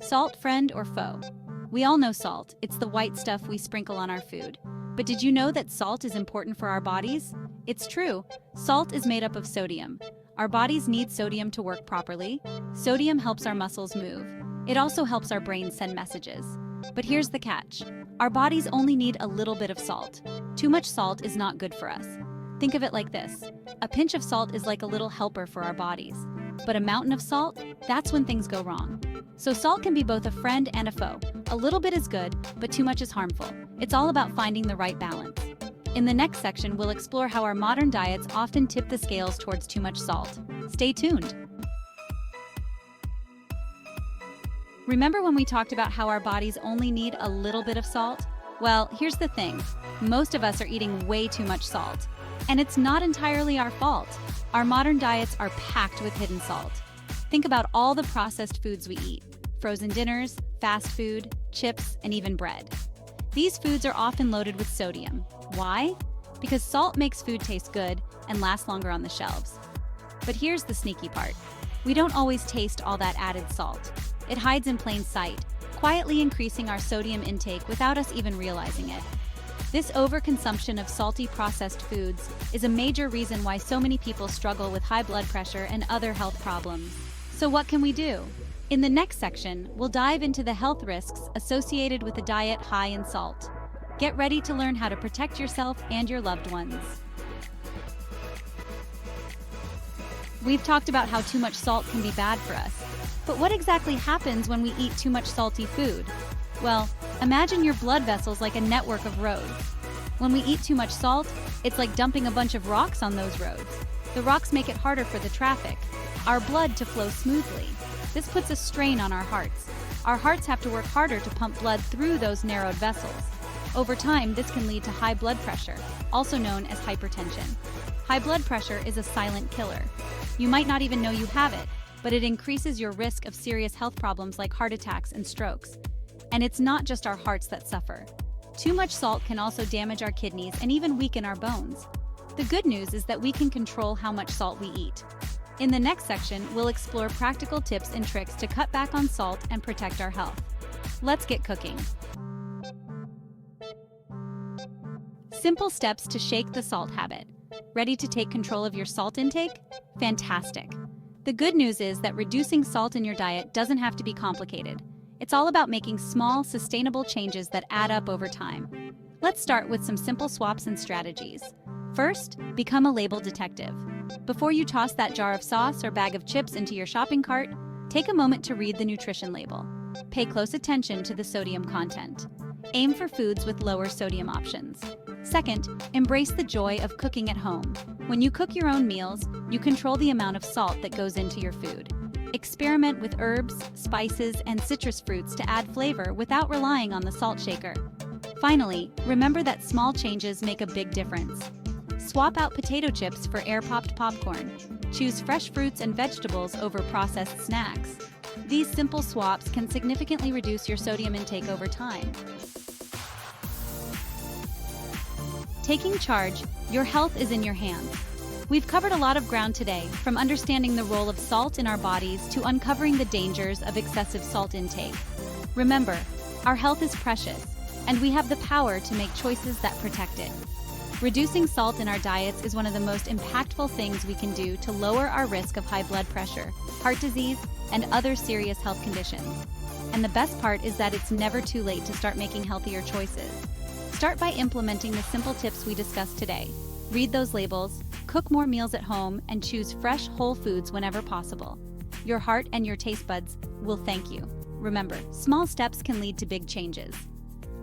Salt, friend or foe? We all know salt. It's the white stuff we sprinkle on our food. But did you know that salt is important for our bodies? It's true. Salt is made up of sodium. Our bodies need sodium to work properly. Sodium helps our muscles move. It also helps our brains send messages. But here's the catch. Our bodies only need a little bit of salt. Too much salt is not good for us. Think of it like this. A pinch of salt is like a little helper for our bodies. But a mountain of salt, that's when things go wrong. So salt can be both a friend and a foe. A little bit is good, but too much is harmful. It's all about finding the right balance. In the next section, we'll explore how our modern diets often tip the scales towards too much salt. Stay tuned. Remember when we talked about how our bodies only need a little bit of salt? Well, here's the thing. Most of us are eating way too much salt. And it's not entirely our fault. Our modern diets are packed with hidden salt. Think about all the processed foods we eat. Frozen dinners, fast food, chips, and even bread. These foods are often loaded with sodium. Why? Because salt makes food taste good and last longer on the shelves. But here's the sneaky part. We don't always taste all that added salt. It hides in plain sight, quietly increasing our sodium intake without us even realizing it. This overconsumption of salty processed foods is a major reason why so many people struggle with high blood pressure and other health problems. So what can we do? In the next section, we'll dive into the health risks associated with a diet high in salt. Get ready to learn how to protect yourself and your loved ones. We've talked about how too much salt can be bad for us. But what exactly happens when we eat too much salty food? Well, imagine your blood vessels like a network of roads. When we eat too much salt, it's like dumping a bunch of rocks on those roads. The rocks make it harder for the traffic, our blood to flow smoothly. This puts a strain on our hearts. Our hearts have to work harder to pump blood through those narrowed vessels. Over time, this can lead to high blood pressure, also known as hypertension. High blood pressure is a silent killer. You might not even know you have it, but it increases your risk of serious health problems like heart attacks and strokes. And it's not just our hearts that suffer. Too much salt can also damage our kidneys and even weaken our bones. The good news is that we can control how much salt we eat. In the next section, we'll explore practical tips and tricks to cut back on salt and protect our health. Let's get cooking. Simple steps to shake the salt habit. Ready to take control of your salt intake? Fantastic. The good news is that reducing salt in your diet doesn't have to be complicated. It's all about making small, sustainable changes that add up over time. Let's start with some simple swaps and strategies. First, become a label detective. Before you toss that jar of sauce or bag of chips into your shopping cart, take a moment to read the nutrition label. Pay close attention to the sodium content. Aim for foods with lower sodium options. Second, embrace the joy of cooking at home. When you cook your own meals, you control the amount of salt that goes into your food. Experiment with herbs, spices, and citrus fruits to add flavor without relying on the salt shaker. Finally, remember that small changes make a big difference. Swap out potato chips for air-popped popcorn. Choose fresh fruits and vegetables over processed snacks. These simple swaps can significantly reduce your sodium intake over time. Taking charge, your health is in your hands. We've covered a lot of ground today, from understanding the role of salt in our bodies to uncovering the dangers of excessive salt intake. Remember, our health is precious, and we have the power to make choices that protect it. Reducing salt in our diets is one of the most impactful things we can do to lower our risk of high blood pressure, heart disease, and other serious health conditions. And the best part is that it's never too late to start making healthier choices. Start by implementing the simple tips we discussed today. Read those labels, cook more meals at home, and choose fresh, whole foods whenever possible. Your heart and your taste buds will thank you. Remember, small steps can lead to big changes.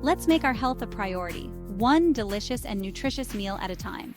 Let's make our health a priority, one delicious and nutritious meal at a time.